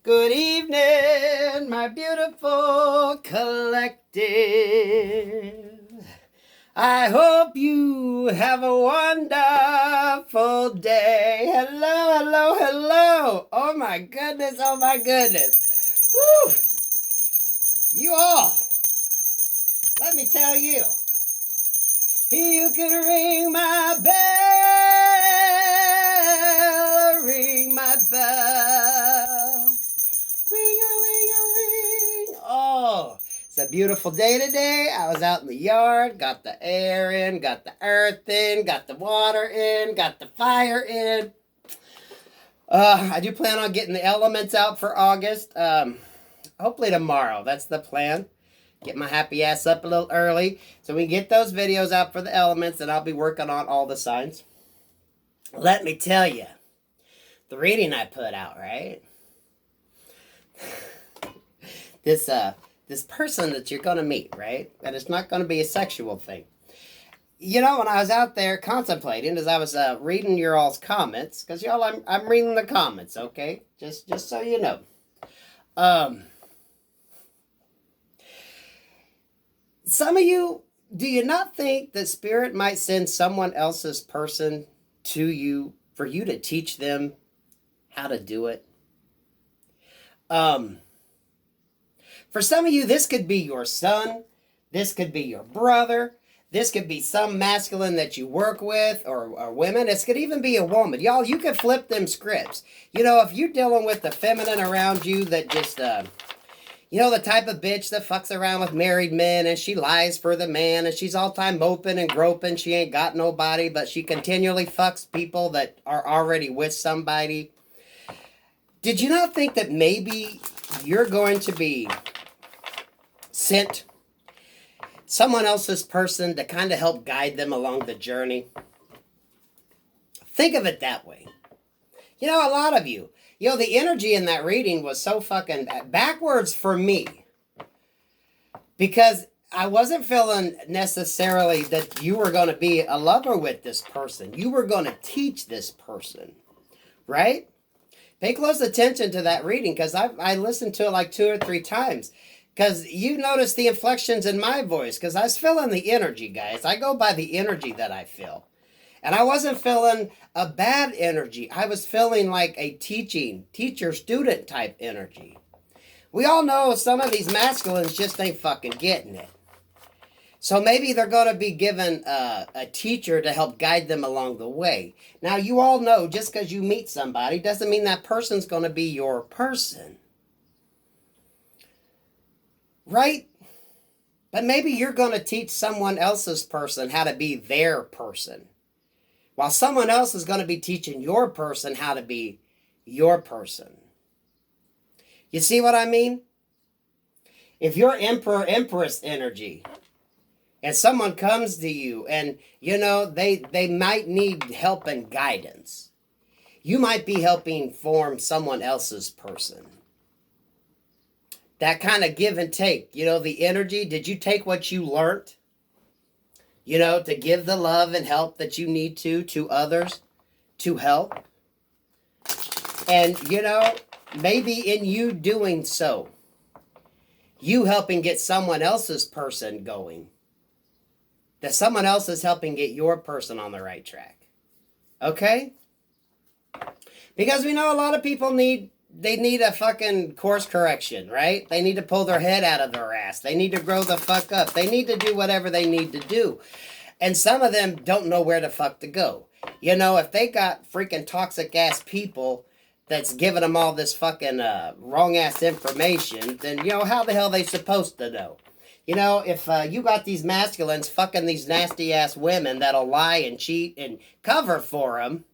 Good evening, my beautiful collective. I hope you have a wonderful day. Hello, hello, hello. Oh my goodness, oh my goodness. Woo! You all, let me tell you, you can ring my bell, ring my bell. Ring-a-ling-a-ling. Oh, it's a beautiful day today. I was out in the yard, got the air in, got the earth in, got the water in, got the fire in. I do plan on getting the elements out for August. Hopefully tomorrow. That's the plan. Get my happy ass up a little early so we can get those videos out for the elements, and I'll be working on all the signs. Let me tell you, the reading I put out, right? This person that you're gonna meet, right? And it's not gonna be a sexual thing. You know, when I was out there contemplating, as I was reading your all's comments, because y'all, I'm reading the comments, okay? Just so you know. Some of you, do you not think that Spirit might send someone else's person to you for you to teach them how to do it? For some of you, this could be your son, this could be your brother, this could be some masculine that you work with, or women. This could even be a woman. Y'all, you could flip them scripts. You know, if you're dealing with the feminine around you that just, you know, the type of bitch that fucks around with married men and she lies for the man and she's all time moping and groping. She ain't got nobody, but she continually fucks people that are already with somebody. Did you not think that maybe you're going to be sent someone else's person to kind of help guide them along the journey? Think of it that way. You know, a lot of you, the energy in that reading was so fucking backwards for me. Because I wasn't feeling necessarily that you were going to be a lover with this person. You were going to teach this person. Right? Pay close attention to that reading, because I listened to it like 2 or 3 times. Because you noticed the inflections in my voice, because I was feeling the energy, guys. I go by the energy that I feel. And I wasn't feeling a bad energy. I was feeling like a teacher-student type energy. We all know some of these masculines just ain't fucking getting it. So maybe they're going to be given a teacher to help guide them along the way. Now, you all know just because you meet somebody doesn't mean that person's going to be your person. Right? But maybe you're going to teach someone else's person how to be their person, while someone else is going to be teaching your person how to be your person. You see what I mean? If you're Emperor-Empress energy, and someone comes to you and, they might need help and guidance, you might be helping form someone else's person. That kind of give and take, the energy. Did you take what you learned, to give the love and help that you need to others, to help? And, maybe in you doing so, you helping get someone else's person going, that someone else is helping get your person on the right track. Okay? Because we know a lot of people need a fucking course correction, right? They need to pull their head out of their ass. They need to grow the fuck up. They need to do whatever they need to do. And some of them don't know where the fuck to go. If they got freaking toxic ass people that's giving them all this fucking wrong ass information, then, how the hell are they supposed to know? If you got these masculines fucking these nasty ass women that'll lie and cheat and cover for them,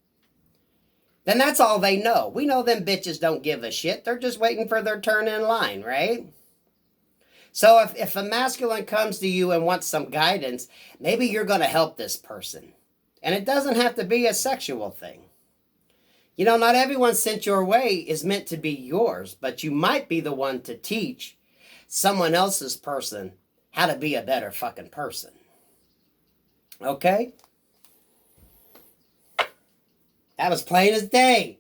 then that's all they know. We know them bitches don't give a shit. They're just waiting for their turn in line, right? So if a masculine comes to you and wants some guidance, maybe you're going to help this person. And it doesn't have to be a sexual thing. Not everyone sent your way is meant to be yours, but you might be the one to teach someone else's person how to be a better fucking person. Okay? That was plain as day.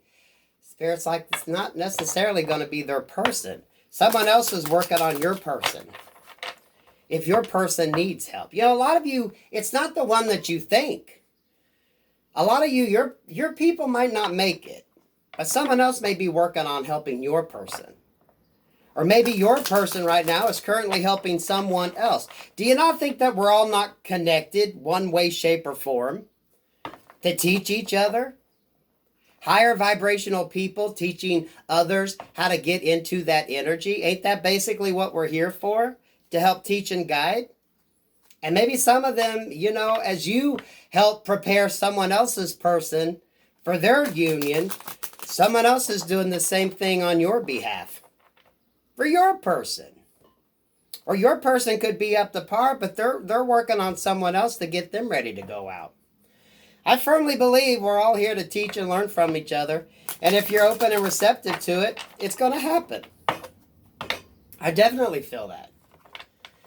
Spirit's like, it's not necessarily going to be their person. Someone else is working on your person. If your person needs help. You know, a lot of you, it's not the one that you think. A lot of you, your people might not make it. But someone else may be working on helping your person. Or maybe your person right now is currently helping someone else. Do you not think that we're all not connected one way, shape, or form to teach each other? Higher vibrational people teaching others how to get into that energy. Ain't that basically what we're here for? To help teach and guide? And maybe some of them, you know, as you help prepare someone else's person for their union, someone else is doing the same thing on your behalf. For your person. Or your person could be up to par, but they're working on someone else to get them ready to go out. I firmly believe we're all here to teach and learn from each other. And if you're open and receptive to it, it's going to happen. I definitely feel that.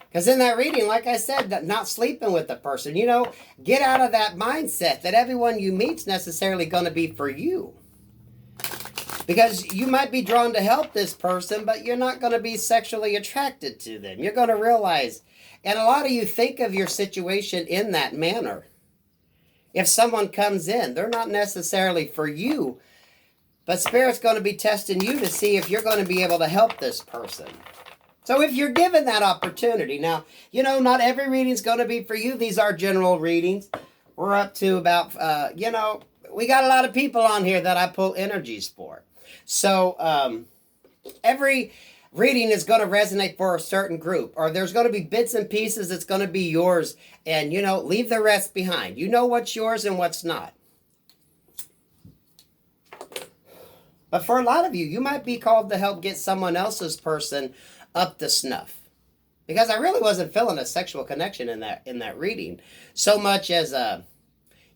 Because in that reading, like I said, that not sleeping with the person, you know, get out of that mindset that everyone you meet's necessarily going to be for you. Because you might be drawn to help this person, but you're not going to be sexually attracted to them. You're going to realize, and a lot of you think of your situation in that manner. If someone comes in, they're not necessarily for you, but Spirit's going to be testing you to see if you're going to be able to help this person. So if you're given that opportunity, now, you know, not every reading's going to be for you. These are general readings. We're up to about, you know, we got a lot of people on here that I pull energies for. So every reading is going to resonate for a certain group, or there's going to be bits and pieces that's going to be yours, and, you know, leave the rest behind. You know what's yours and what's not. But for a lot of you, you might be called to help get someone else's person up to snuff. Because I really wasn't feeling a sexual connection in that reading, so much as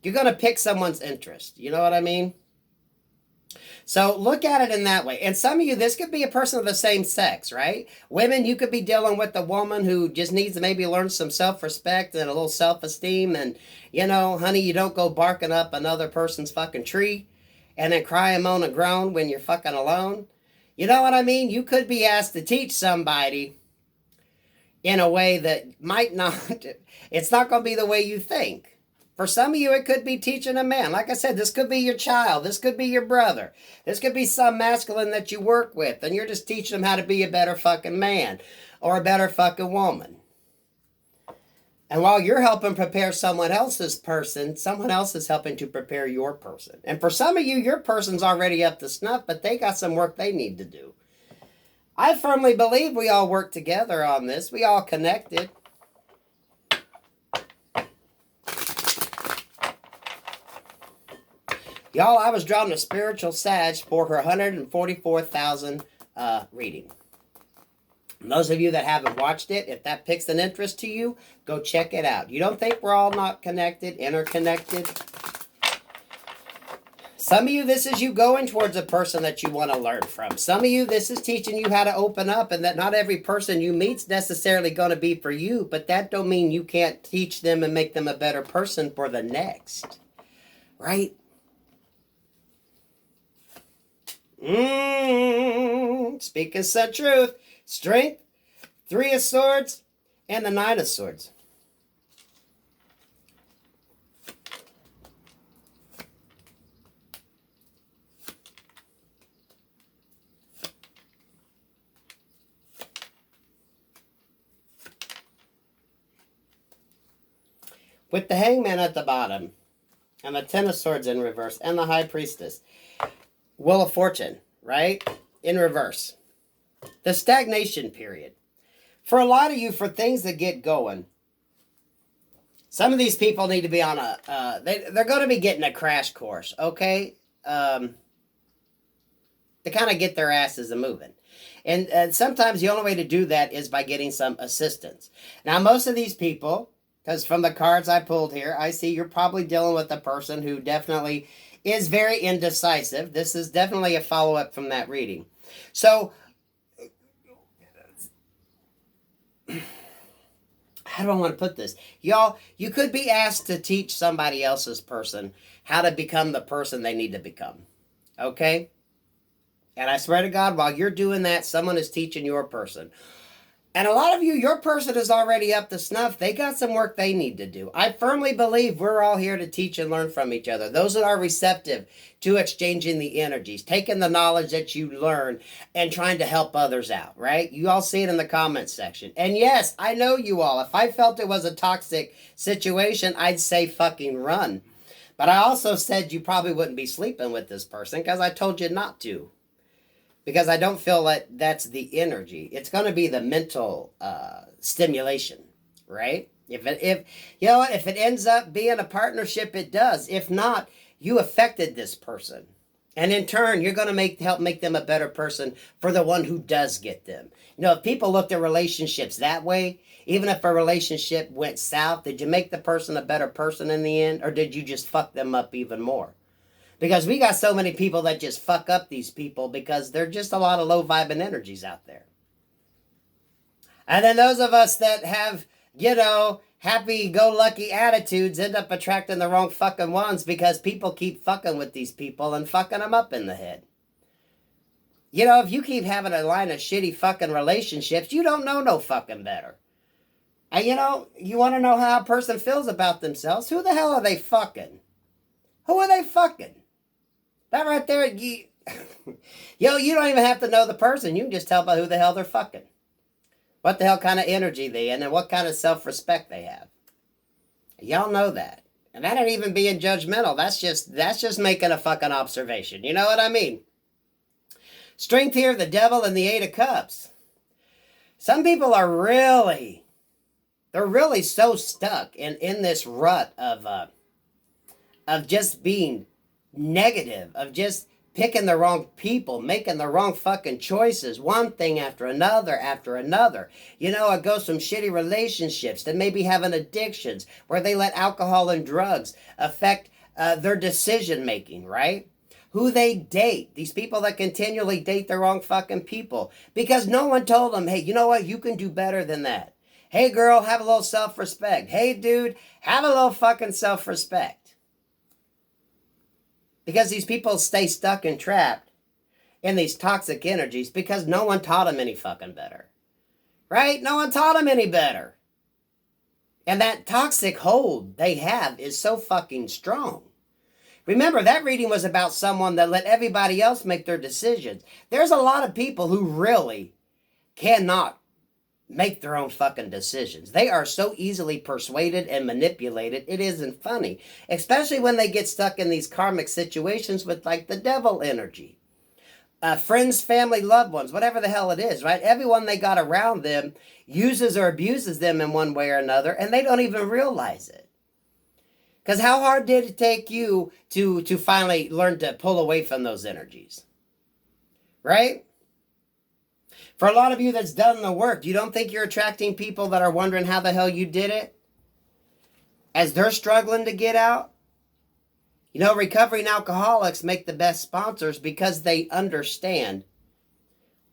you're going to pick someone's interest. You know what I mean? So look at it in that way. And some of you, this could be a person of the same sex, right? Women, you could be dealing with a woman who just needs to maybe learn some self-respect and a little self-esteem. And, you know, honey, you don't go barking up another person's fucking tree and then cry and moan and groan when you're fucking alone. You know what I mean? You could be asked to teach somebody in a way that might not, it's not going to be the way you think. For some of you, it could be teaching a man. Like I said, this could be your child. This could be your brother. This could be some masculine that you work with, and you're just teaching them how to be a better fucking man or a better fucking woman. And while you're helping prepare someone else's person, someone else is helping to prepare your person. And for some of you, your person's already up to snuff, but they got some work they need to do. I firmly believe we all work together on this. We all connected. Y'all, I was drawn to Spiritual Sag for her 144,000 reading. And those of you that haven't watched it, if that picks an interest to you, go check it out. You don't think we're all not connected, interconnected? Some of you, this is you going towards a person that you want to learn from. Some of you, this is teaching you how to open up, and that not every person you meet's necessarily going to be for you, but that don't mean you can't teach them and make them a better person for the next. Right? Speaking such truth. Strength, 3 of Swords, and the 9 of Swords. With the Hangman at the bottom, and the 10 of Swords in reverse, and the High Priestess. Wheel of Fortune, right? In reverse. The stagnation period. For a lot of you, for things that get going, some of these people need to be on a, they're going to be getting a crash course, okay? To kind of get their asses a-moving. And sometimes the only way to do that is by getting some assistance. Now, most of these people, because from the cards I pulled here, I see you're probably dealing with a person who definitely is very indecisive. This is definitely a follow-up from that reading. So, how do I want to put this? Y'all, you could be asked to teach somebody else's person how to become the person they need to become. Okay? And I swear to God, while you're doing that, someone is teaching your person. And a lot of you, your person is already up to snuff. They got some work they need to do. I firmly believe we're all here to teach and learn from each other. Those that are receptive to exchanging the energies, taking the knowledge that you learn and trying to help others out, right? You all see it in the comments section. And yes, I know you all. If I felt it was a toxic situation, I'd say fucking run. But I also said you probably wouldn't be sleeping with this person because I told you not to. Because I don't feel like that's the energy. It's going to be the mental stimulation, right? If you know what, if it ends up being a partnership, it does. If not, you affected this person, and in turn, you're going to help make them a better person for the one who does get them. You know, if people looked at relationships that way, even if a relationship went south, did you make the person a better person in the end, or did you just fuck them up even more? Because we got so many people that just fuck up these people because they're just a lot of low vibing energies out there. And then those of us that have, you know, happy-go-lucky attitudes end up attracting the wrong fucking ones because people keep fucking with these people and fucking them up in the head. You know, if you keep having a line of shitty fucking relationships, you don't know no fucking better. And you know, you want to know how a person feels about themselves? Who the hell are they fucking? Who are they fucking? That right there, you don't even have to know the person. You can just tell by who the hell they're fucking. What the hell kind of energy they in and what kind of self-respect they have. Y'all know that. And that ain't even being judgmental. That's just making a fucking observation. You know what I mean? Strength here, the devil and the 8 of Cups. Some people are really so stuck in this rut of just being negative, of just picking the wrong people, making the wrong fucking choices, one thing after another after another. You know, it goes from shitty relationships to maybe having addictions where they let alcohol and drugs affect their decision making, right? Who they date, these people that continually date the wrong fucking people because no one told them, hey, you know what, you can do better than that. Hey girl, have a little self-respect. Hey dude, have a little fucking self-respect. Because these people stay stuck and trapped in these toxic energies because no one taught them any fucking better. Right? No one taught them any better. And that toxic hold they have is so fucking strong. Remember, that reading was about someone that let everybody else make their decisions. There's a lot of people who really cannot make their own fucking decisions. They are so easily persuaded and manipulated, it isn't funny. Especially when they get stuck in these karmic situations with like the devil energy. Friends, family, loved ones, whatever the hell it is, right? Everyone they got around them uses or abuses them in one way or another, and they don't even realize it. Because how hard did it take you to finally learn to pull away from those energies? Right? For a lot of you that's done the work, you don't think you're attracting people that are wondering how the hell you did it? As they're struggling to get out? You know, recovering alcoholics make the best sponsors because they understand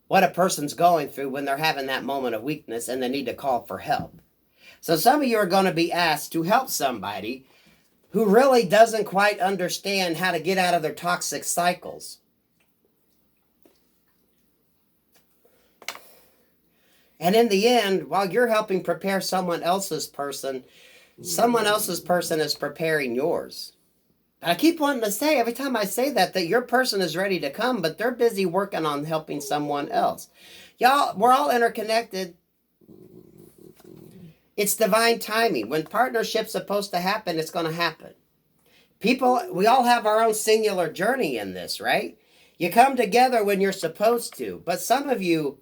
what a person's going through when they're having that moment of weakness and they need to call for help. So some of you are going to be asked to help somebody who really doesn't quite understand how to get out of their toxic cycles. And in the end, while you're helping prepare someone else's person is preparing yours. And I keep wanting to say, every time I say that your person is ready to come, but they're busy working on helping someone else. Y'all, we're all interconnected. It's divine timing. When partnership's supposed to happen, it's going to happen. People, we all have our own singular journey in this, right? You come together when you're supposed to. But some of you,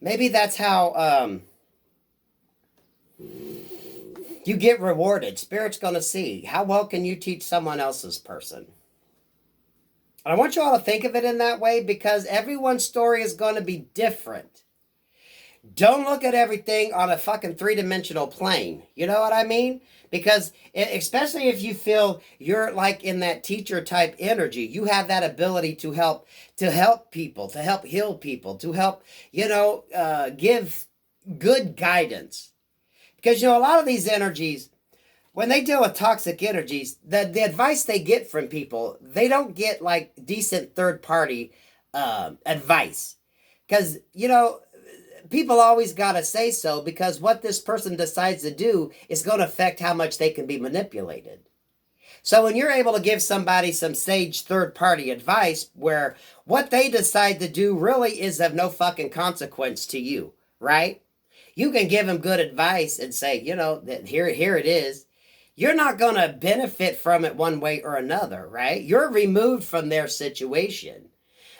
maybe that's how you get rewarded. Spirit's going to see. How well can you teach someone else's person? And I want you all to think of it in that way because everyone's story is going to be different. Don't look at everything on a fucking three-dimensional plane. You know what I mean? Because especially if you feel you're like in that teacher type energy, you have that ability to help people, to help heal people, to help, give good guidance. Because, a lot of these energies, when they deal with toxic energies, the advice they get from people, they don't get like decent third party advice. Because, you know, people always got to say so, because what this person decides to do is going to affect how much they can be manipulated. So when you're able to give somebody some sage third-party advice where what they decide to do really is of no fucking consequence to you, right? You can give them good advice and say, you know, that here it is. You're not going to benefit from it one way or another, right? You're removed from their situation.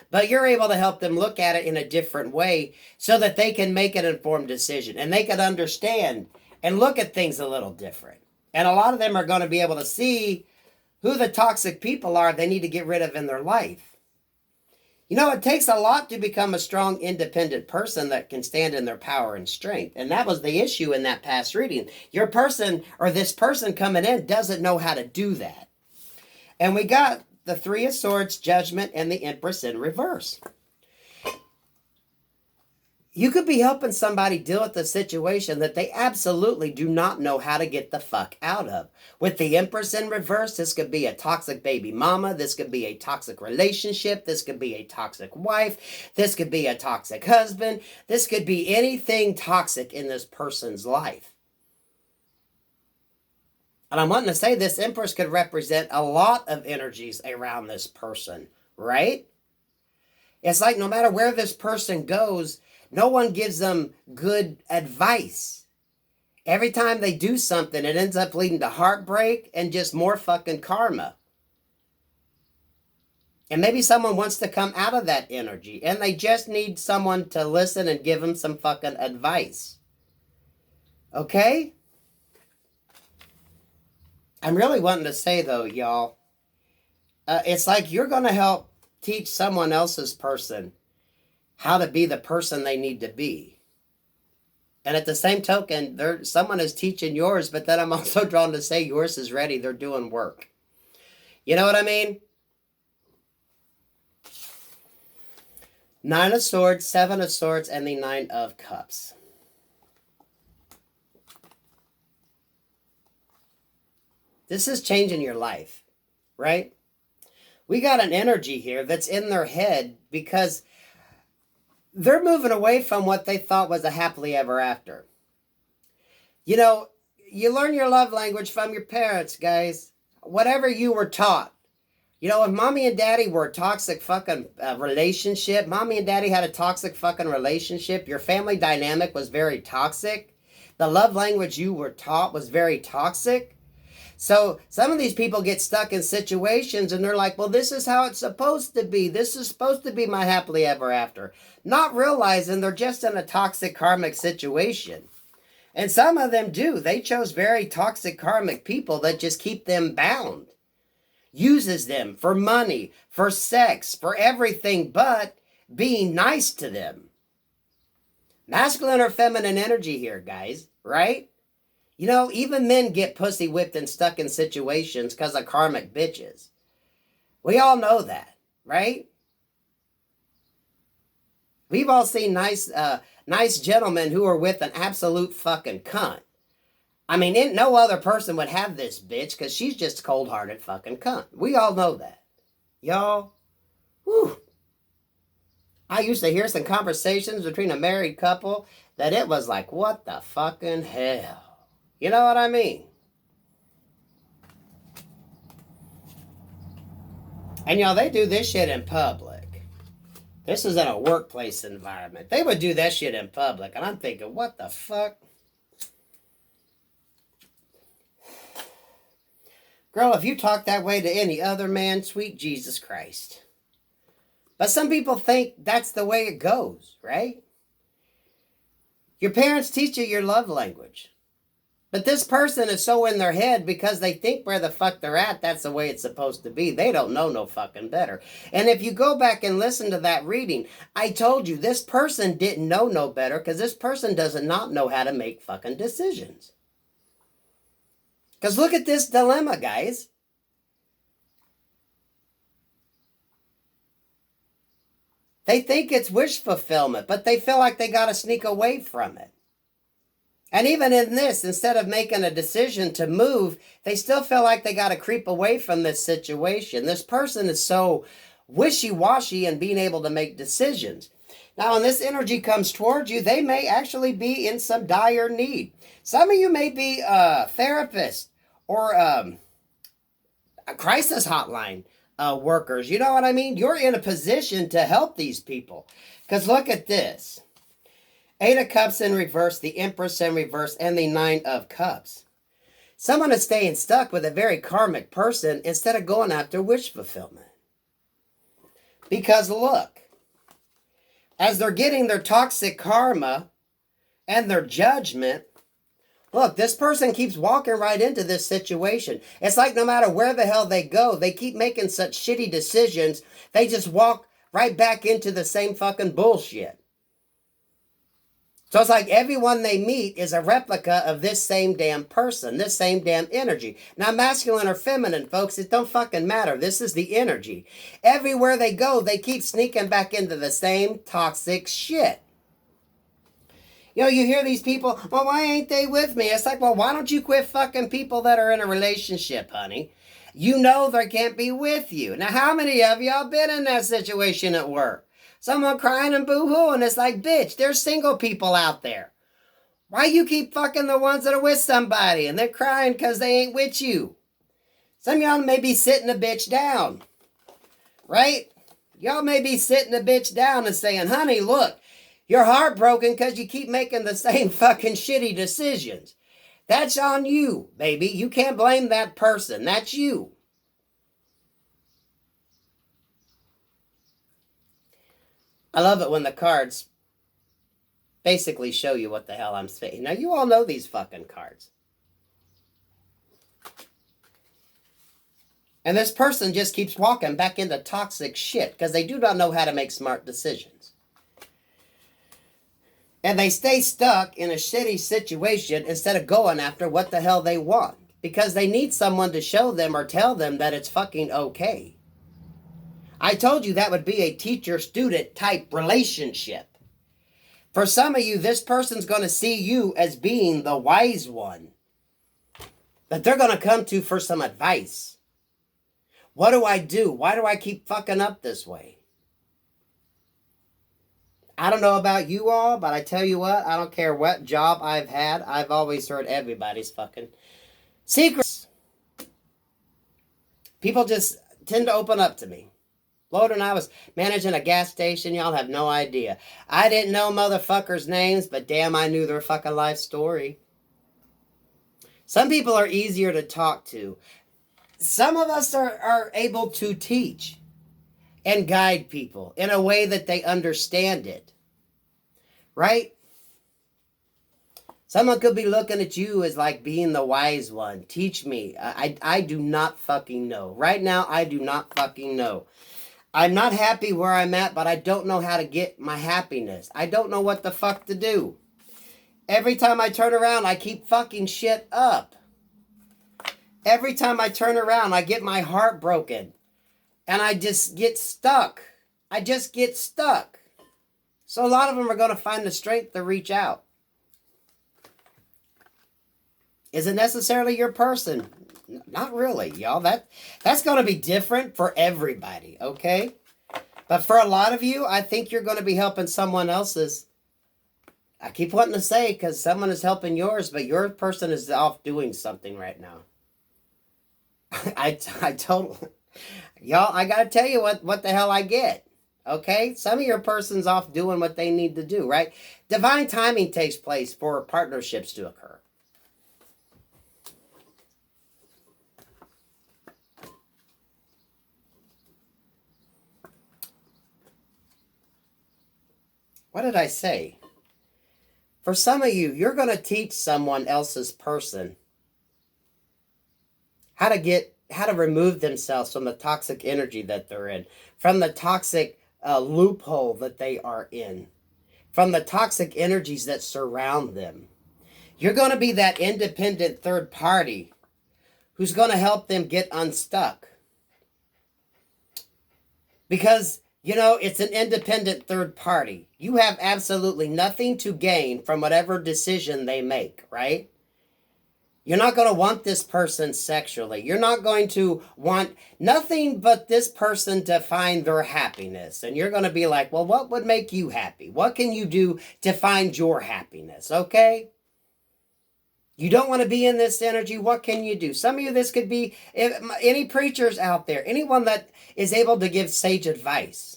But you're able to help them look at it in a different way so that they can make an informed decision and they can understand and look at things a little different. And a lot of them are going to be able to see who the toxic people are they need to get rid of in their life. You know, it takes a lot to become a strong, independent person that can stand in their power and strength. And that was the issue in that past reading. Your person, or this person coming in, doesn't know how to do that. And we got the Three of Swords, Judgment, and the Empress in reverse. You could be helping somebody deal with a situation that they absolutely do not know how to get the fuck out of. With the Empress in reverse, this could be a toxic baby mama. This could be a toxic relationship. This could be a toxic wife. This could be a toxic husband. This could be anything toxic in this person's life. And I'm wanting to say this Empress could represent a lot of energies around this person, right? It's like no matter where this person goes, no one gives them good advice. Every time they do something, it ends up leading to heartbreak and just more fucking karma. And maybe someone wants to come out of that energy and they just need someone to listen and give them some fucking advice. Okay? I'm really wanting to say, though, y'all, it's like you're going to help teach someone else's person how to be the person they need to be. And at the same token, someone is teaching yours, but then I'm also drawn to say yours is ready. They're doing work. You know what I mean? Nine of Swords, Seven of Swords, and the Nine of Cups. This is changing your life, right? We got an energy here that's in their head because they're moving away from what they thought was a happily ever after. You know, you learn your love language from your parents, guys. Whatever you were taught. You know, if mommy and daddy were a toxic fucking relationship, mommy and daddy had a toxic fucking relationship, your family dynamic was very toxic, the love language you were taught was very toxic. So some of these people get stuck in situations and they're like, well, this is how it's supposed to be. This is supposed to be my happily ever after. Not realizing they're just in a toxic karmic situation. And some of them do. They chose very toxic karmic people that just keep them bound. Uses them for money, for sex, for everything but being nice to them. Masculine or feminine energy here, guys, right? You know, even men get pussy whipped and stuck in situations because of karmic bitches. We all know that, right? We've all seen nice gentlemen who are with an absolute fucking cunt. I mean, no other person would have this bitch because she's just a cold-hearted fucking cunt. We all know that. Y'all, whew. I used to hear some conversations between a married couple that it was like, what the fucking hell? You know what I mean? And y'all, they do this shit in public. This is in a workplace environment. They would do that shit in public. And I'm thinking, what the fuck? Girl, if you talk that way to any other man, sweet Jesus Christ. But some people think that's the way it goes, right? Your parents teach you your love language. But this person is so in their head because they think where the fuck they're at, that's the way it's supposed to be. They don't know no fucking better. And if you go back and listen to that reading, I told you this person didn't know no better because this person does not know how to make fucking decisions. Because look at this dilemma, guys. They think it's wish fulfillment, but they feel like they got to sneak away from it. And even in this, instead of making a decision to move, they still feel like they got to creep away from this situation. This person is so wishy-washy in being able to make decisions. Now, when this energy comes towards you, they may actually be in some dire need. Some of you may be a therapist or a crisis hotline workers. You know what I mean? You're in a position to help these people. Because look at this. 8 of Cups in reverse, the Empress in reverse, and the 9 of Cups. Someone is staying stuck with a very karmic person instead of going after wish fulfillment. Because look, as they're getting their toxic karma and their judgment, look, this person keeps walking right into this situation. It's like no matter where the hell they go, they keep making such shitty decisions, they just walk right back into the same fucking bullshit. So it's like everyone they meet is a replica of this same damn person, this same damn energy. Now, masculine or feminine, folks, it don't fucking matter. This is the energy. Everywhere they go, they keep sneaking back into the same toxic shit. You know, you hear these people, well, why ain't they with me? It's like, well, why don't you quit fucking people that are in a relationship, honey? You know they can't be with you. Now, how many of y'all been in that situation at work? Someone crying and boo-hooing. It's like, bitch, there's single people out there. Why you keep fucking the ones that are with somebody and they're crying because they ain't with you? Some of y'all may be sitting a bitch down, right? Y'all may be sitting a bitch down and saying, honey, look, you're heartbroken because you keep making the same fucking shitty decisions. That's on you, baby. You can't blame that person. That's you. I love it when the cards basically show you what the hell I'm saying. Now, you all know these fucking cards. And this person just keeps walking back into toxic shit because they do not know how to make smart decisions. And they stay stuck in a shitty situation instead of going after what the hell they want. Because they need someone to show them or tell them that it's fucking okay. I told you that would be a teacher-student type relationship. For some of you, this person's going to see you as being the wise one that they're going to come to for some advice. What do I do? Why do I keep fucking up this way? I don't know about you all, but I tell you what, I don't care what job I've had, I've always heard everybody's fucking secrets. People just tend to open up to me. Lord, when I was managing a gas station, y'all have no idea. I didn't know motherfuckers' names, but damn, I knew their fucking life story. Some people are easier to talk to. Some of us are able to teach and guide people in a way that they understand it. Right? Someone could be looking at you as like being the wise one. Teach me. I do not fucking know. Right now, I do not fucking know. I'm not happy where I'm at, but I don't know how to get my happiness. I don't know what the fuck to do. Every time I turn around, I keep fucking shit up. Every time I turn around, I get my heart broken. And I just get stuck. I just get stuck. So a lot of them are going to find the strength to reach out. Is it necessarily your person? Not really, y'all. That's going to be different for everybody, okay? But for a lot of you, I think you're going to be helping someone else's. I keep wanting to say because someone is helping yours, but your person is off doing something right now. I totally... Y'all, I got to tell you what the hell I get, okay? Some of your person's off doing what they need to do, right? Divine timing takes place for partnerships to occur. What did I say? For some of you, you're going to teach someone else's person how to remove themselves from the toxic energy that they're in, from the toxic loophole that they are in, from the toxic energies that surround them. You're going to be that independent third party who's going to help them get unstuck. Because, you know, it's an independent third party. You have absolutely nothing to gain from whatever decision they make, right? You're not going to want this person sexually. You're not going to want nothing but this person to find their happiness. And you're going to be like, well, what would make you happy? What can you do to find your happiness? Okay? You don't want to be in this energy. What can you do? Some of you, this could be any preachers out there, anyone that is able to give sage advice.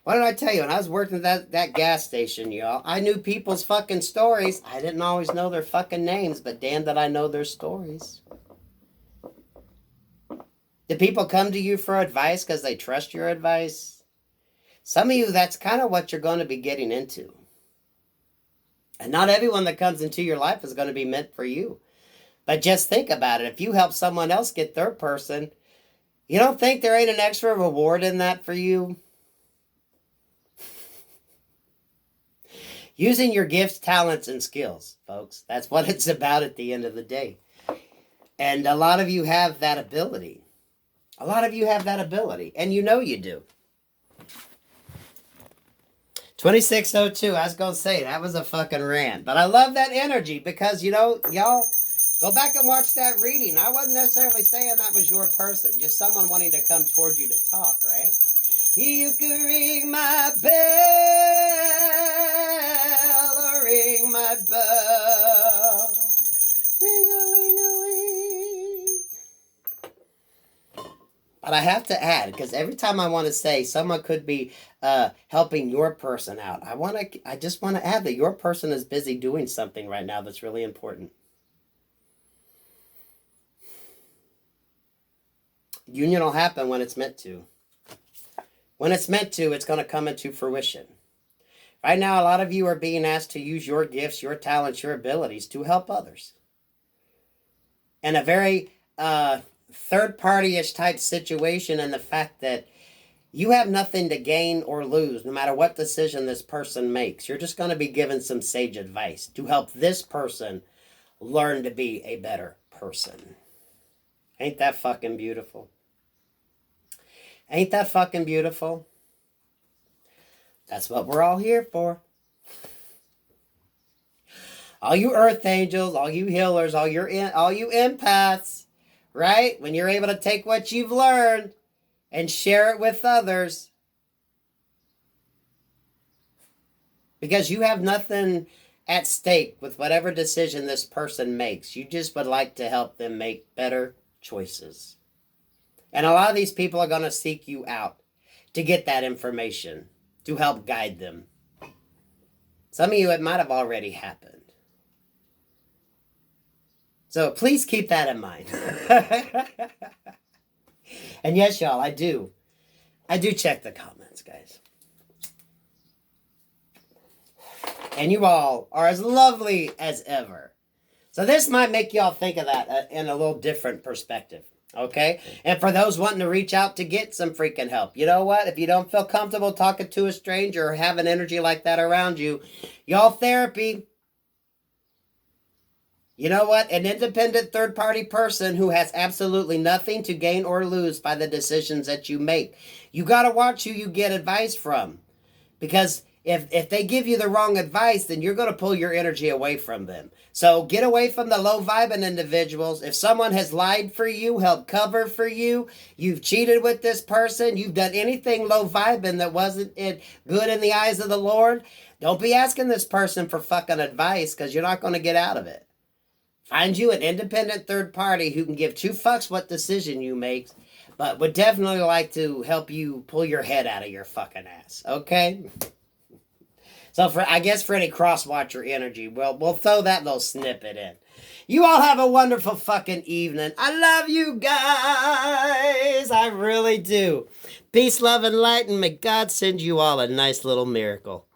What did I tell you? When I was working at that gas station, y'all, I knew people's fucking stories. I didn't always know their fucking names, but damn that I know their stories. Do people come to you for advice because they trust your advice? Some of you, that's kind of what you're going to be getting into. And not everyone that comes into your life is going to be meant for you. But just think about it. If you help someone else get their person, you don't think there ain't an extra reward in that for you? Using your gifts, talents, and skills, folks. That's what it's about at the end of the day. And a lot of you have that ability. A lot of you have that ability. And you know you do. 2602, I was going to say, that was a fucking rant. But I love that energy because, you know, y'all, go back and watch that reading. I wasn't necessarily saying that was your person. Just someone wanting to come toward you to talk, right? You can ring my bell, ring my bell, ring-a-ling-a-ling. But I have to add, because every time I want to say someone could be helping your person out, I just want to add that your person is busy doing something right now that's really important. Union will happen when it's meant to. When it's meant to, it's going to come into fruition. Right now, a lot of you are being asked to use your gifts, your talents, your abilities to help others. In a very third-party-ish type situation, and the fact that you have nothing to gain or lose, no matter what decision this person makes. You're just going to be given some sage advice to help this person learn to be a better person. Ain't that fucking beautiful? Ain't that fucking beautiful? That's what we're all here for. All you earth angels, all you healers, all you empaths, right? When you're able to take what you've learned and share it with others. Because you have nothing at stake with whatever decision this person makes. You just would like to help them make better choices. And a lot of these people are going to seek you out to get that information, to help guide them. Some of you, it might have already happened. So please keep that in mind. And yes, y'all, I do check the comments, guys. And you all are as lovely as ever. So this might make y'all think of that in a little different perspective. Okay? And for those wanting to reach out to get some freaking help, you know what? If you don't feel comfortable talking to a stranger or have an energy like that around you, y'all therapy. You know what? An independent third-party person who has absolutely nothing to gain or lose by the decisions that you make. You got to watch who you get advice from. Because if they give you the wrong advice, then you're going to pull your energy away from them. So get away from the low-vibing individuals. If someone has lied for you, held cover for you, you've cheated with this person, you've done anything low-vibing that wasn't good in the eyes of the Lord, don't be asking this person for fucking advice because you're not going to get out of it. Find you an independent third party who can give two fucks what decision you make, but would definitely like to help you pull your head out of your fucking ass, okay? So I guess for any cross-watcher energy, we'll throw that little snippet in. You all have a wonderful fucking evening. I love you guys. I really do. Peace, love, and light, and may God send you all a nice little miracle.